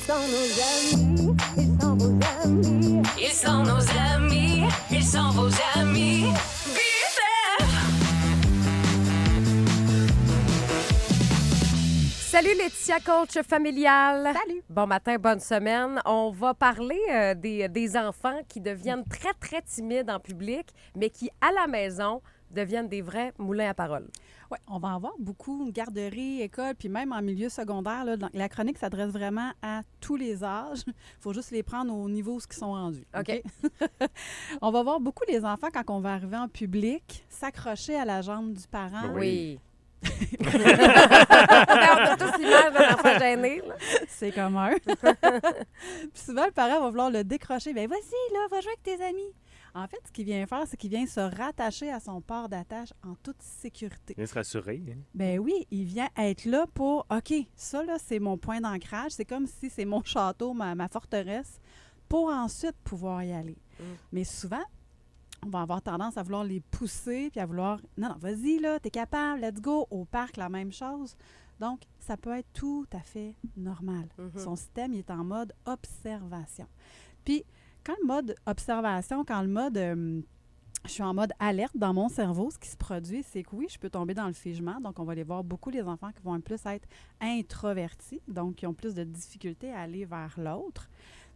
sont nos amis, ils sont vos amis. Ils sont nos amis, ils sont vos amis. Salut Laetitia, coach familial. Salut. Bon matin, bonne semaine. On va parler des enfants qui deviennent très, très timides en public, mais qui, à la maison, deviennent des vrais moulins à parole. Oui, on va avoir beaucoup garderie, école, puis même en milieu secondaire. Là, la chronique s'adresse vraiment à tous les âges. Il faut juste les prendre au niveau où ils sont rendus. OK. On va voir beaucoup les enfants, quand on va arriver en public, s'accrocher à la jambe du parent. Oui. On a tous l'image d'un enfant gêné. Là. C'est commun. Puis souvent, le parent va vouloir le décrocher. Bien, vas-y, là, va jouer avec tes amis. En fait, ce qu'il vient faire, c'est qu'il vient se rattacher à son port d'attache en toute sécurité. Il vient se rassurer. Hein? Ben oui, il vient être là pour, OK, ça, là, c'est mon point d'ancrage. C'est comme si c'est mon château, ma forteresse, pour ensuite pouvoir y aller. Mais souvent, on va avoir tendance à vouloir les pousser puis à vouloir, non, vas-y, là, t'es capable, let's go. Au parc, la même chose. Donc, ça peut être tout à fait normal. Son système, il est en mode observation. Puis, quand le mode observation, je suis en mode alerte dans mon cerveau, ce qui se produit, c'est que oui, je peux tomber dans le figement. Donc, on va aller voir beaucoup les enfants qui vont plus être introvertis, donc qui ont plus de difficultés à aller vers l'autre.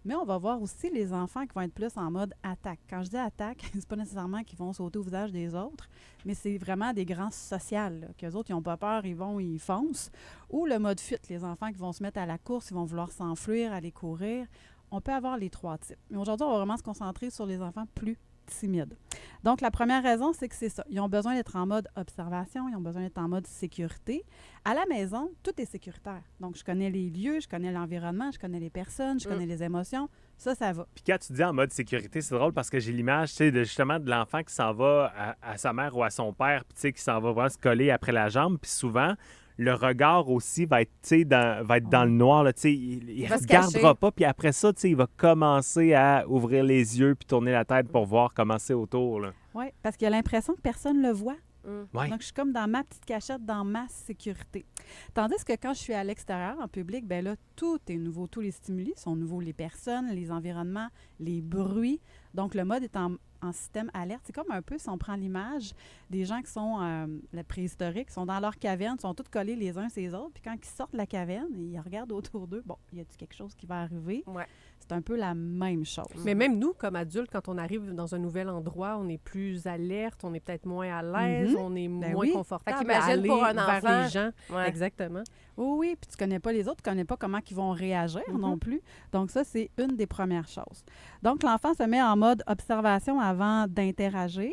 Mais on va voir aussi les enfants qui vont être plus en mode attaque. Quand je dis attaque, c'est pas nécessairement qu'ils vont sauter au visage des autres, mais c'est vraiment des grands sociaux, qu'eux autres, ils n'ont pas peur, ils foncent. Ou le mode fuite, les enfants qui vont se mettre à la course, ils vont vouloir s'enfuir, aller courir. On peut avoir les trois types. Mais aujourd'hui, on va vraiment se concentrer sur les enfants plus timides. Donc, la première raison, c'est que c'est ça. Ils ont besoin d'être en mode observation, ils ont besoin d'être en mode sécurité. À la maison, tout est sécuritaire. Donc, je connais les lieux, je connais l'environnement, je connais les personnes, je connais les émotions. Ça va. Puis quand tu dis en mode sécurité, c'est drôle parce que j'ai l'image, tu sais, justement de l'enfant qui s'en va à sa mère ou à son père, puis tu sais, qui s'en va vraiment se coller après la jambe. Puis souvent, le regard aussi va être, dans le noir. Là, il ne regardera pas. Puis après ça, il va commencer à ouvrir les yeux puis tourner la tête pour voir comment c'est autour. Oui, parce qu'il a l'impression que personne ne le voit. Ouais. Donc, je suis comme dans ma petite cachette, dans ma sécurité. Tandis que quand je suis à l'extérieur, en public, bien là, tout est nouveau. Tous les stimuli sont nouveaux. Les personnes, les environnements, les bruits. Donc, le mode est en système alerte. C'est comme un peu, si on prend l'image, des gens qui sont préhistoriques, sont dans leur caverne, sont tous collés les uns sur les autres. Puis quand ils sortent de la caverne, ils regardent autour d'eux. Bon, y a-t-il quelque chose qui va arriver? Ouais. C'est un peu la même chose. Mais même nous, comme adultes, quand on arrive dans un nouvel endroit, on est plus alerte, on est peut-être moins à l'aise, on est moins confortable. Fait qu'imagine à aller pour un vers enfant, les gens. Ouais. Exactement. Oui, puis tu connais pas les autres, tu connais pas comment ils vont réagir non plus. Donc ça, c'est une des premières choses. Donc l'enfant se met en mode observation avant d'interagir.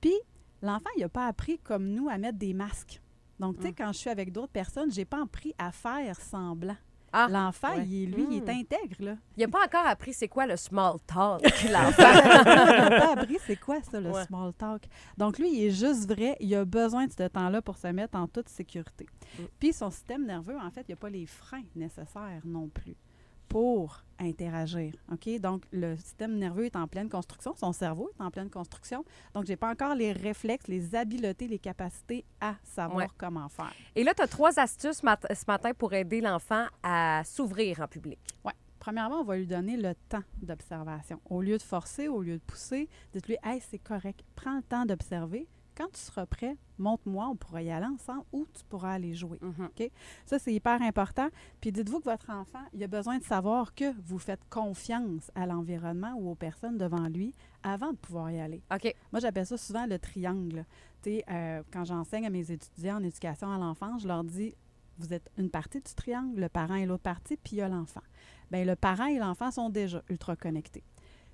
Puis l'enfant, il n'a pas appris comme nous à mettre des masques. Donc tu sais, quand je suis avec d'autres personnes, j'ai pas appris à faire semblant. Ah, L'enfant, ouais. il est intègre, là. Il n'a pas encore appris c'est quoi le small talk, l'enfant. Il n'a pas appris c'est quoi ça, le Ouais. small talk. Donc, lui, il est juste vrai. Il a besoin de ce temps-là pour se mettre en toute sécurité. Puis, son système nerveux, en fait, il n'y a pas les freins nécessaires non plus pour interagir. OK? Donc, le système nerveux est en pleine construction. Son cerveau est en pleine construction. Donc, je n'ai pas encore les réflexes, les habiletés, les capacités à savoir comment faire. Et là, tu as 3 astuces ce matin pour aider l'enfant à s'ouvrir en public. Oui. Premièrement, on va lui donner le temps d'observation. Au lieu de forcer, au lieu de pousser, dites-lui « Hey, c'est correct. Prends le temps d'observer. Quand tu seras prêt, montre-moi, on pourra y aller ensemble ou tu pourras aller jouer. OK? Ça, c'est hyper important. Puis dites-vous que votre enfant, il a besoin de savoir que vous faites confiance à l'environnement ou aux personnes devant lui avant de pouvoir y aller. OK. Moi, j'appelle ça souvent le triangle. Tu sais, quand j'enseigne à mes étudiants en éducation à l'enfance, je leur dis vous êtes une partie du triangle, le parent est l'autre partie, puis il y a l'enfant. Bien, le parent et l'enfant sont déjà ultra connectés.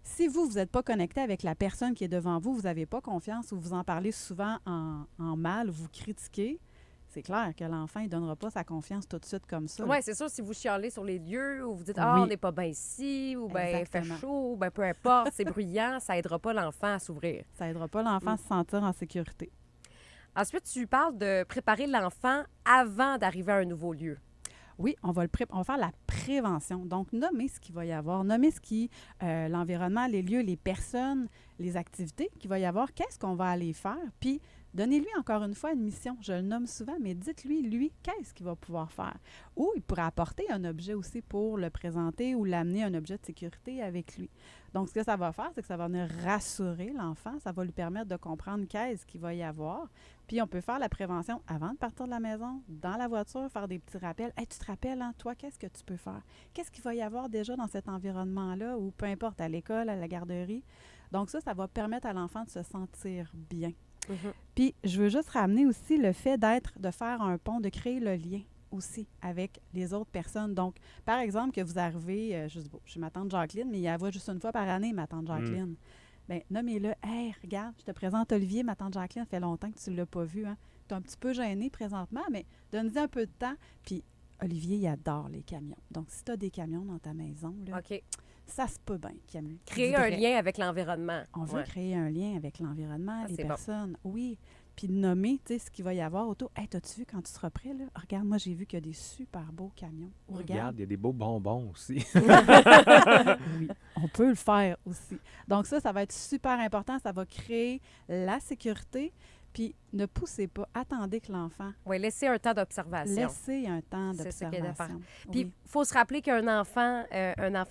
Si vous n'êtes pas connecté avec la personne qui est devant vous, vous n'avez pas confiance ou vous en parlez souvent en mal, vous critiquez, c'est clair que l'enfant ne donnera pas sa confiance tout de suite comme ça. Oui, c'est sûr, si vous chialez sur les lieux ou vous dites « Oui. Ah, on n'est pas bien ici » ou « bien, il fait Exactement. chaud » ou « bien, peu importe, c'est bruyant », ça n'aidera pas l'enfant à s'ouvrir. Ça n'aidera pas l'enfant à se sentir en sécurité. Ensuite, tu parles de préparer l'enfant avant d'arriver à un nouveau lieu. Oui, on va faire la prévention. Donc, nommer ce qu'il va y avoir, nommer l'environnement, les lieux, les personnes, les activités qu'il va y avoir, qu'est-ce qu'on va aller faire, puis donnez-lui encore une fois une mission. Je le nomme souvent, mais dites-lui, lui, qu'est-ce qu'il va pouvoir faire? Ou il pourrait apporter un objet aussi pour le présenter ou l'amener un objet de sécurité avec lui. Donc, ce que ça va faire, c'est que ça va venir rassurer l'enfant. Ça va lui permettre de comprendre qu'est-ce qu'il va y avoir. Puis, on peut faire la prévention avant de partir de la maison, dans la voiture, faire des petits rappels. « Hey, tu te rappelles, hein, toi, qu'est-ce que tu peux faire? Qu'est-ce qu'il va y avoir déjà dans cet environnement-là ou peu importe, à l'école, à la garderie? » Donc, ça va permettre à l'enfant de se sentir bien. Puis, je veux juste ramener aussi le fait de faire un pont, de créer le lien aussi avec les autres personnes. Donc, par exemple, que vous arrivez, je sais pas, chez ma tante Jacqueline, mais il la voit juste une fois par année, ma tante Jacqueline. Bien, nommez-le. « Hey, regarde, je te présente Olivier, ma tante Jacqueline, ça fait longtemps que tu ne l'as pas vu. Hein? Tu es un petit peu gêné présentement, mais donne-lui un peu de temps. » Puis, Olivier, il adore les camions. Donc, si tu as des camions dans ta maison, là, OK. ça se peut bien qu'il Créer un lien avec l'environnement. On veut créer un lien avec l'environnement, Ça, les c'est personnes. Oui. Puis de nommer, tu sais, ce qu'il va y avoir autour. « Hey, t'as-tu vu quand tu seras prêt, là? Regarde, moi, j'ai vu qu'il y a des super beaux camions. Ou Regarde, il y a des beaux bonbons aussi. Oui, on peut le faire aussi. Donc ça va être super important. Ça va créer la sécurité. Puis ne poussez pas. Attendez que l'enfant... Oui, laissez un temps d'observation. Laissez un temps C'est ça qu'il y a à faire. d'observation. Puis, il faut se rappeler qu'un enfant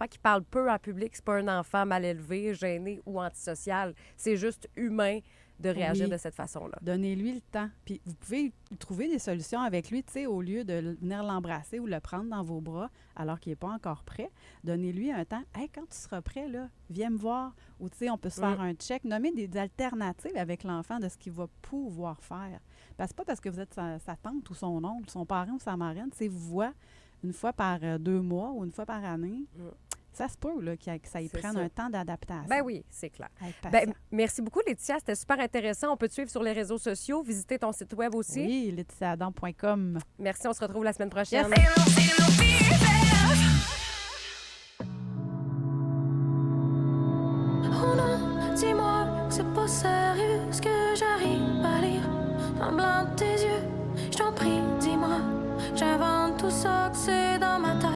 qui parle peu en public, c'est pas un enfant mal élevé, gêné ou antisocial. C'est juste humain de réagir de cette façon-là. Donnez-lui le temps. Puis vous pouvez trouver des solutions avec lui, tu sais, au lieu de venir l'embrasser ou le prendre dans vos bras alors qu'il n'est pas encore prêt. Donnez-lui un temps. « Hey, quand tu seras prêt, là, viens me voir. » Ou, tu sais, on peut se faire un check. Nommez des alternatives avec l'enfant de ce qu'il va pouvoir faire. Parce que c'est pas parce que vous êtes sa tante ou son oncle, son parrain ou sa marraine, c'est vous voit une fois par 2 mois ou une fois par année. Ça se peut là, que ça y prenne un temps d'adaptation. Ben oui, c'est clair. Ben, merci beaucoup, Laetitia. C'était super intéressant. On peut te suivre sur les réseaux sociaux, visiter ton site web aussi. Oui, laetitiaadam.com. Merci, on se retrouve la semaine prochaine. Oh non, dis-moi que c'est pas sérieux ce que j'arrive à lire dans le blanc de tes yeux. Je t'en prie, dis-moi, j'invente tout ça que c'est dans ma tête.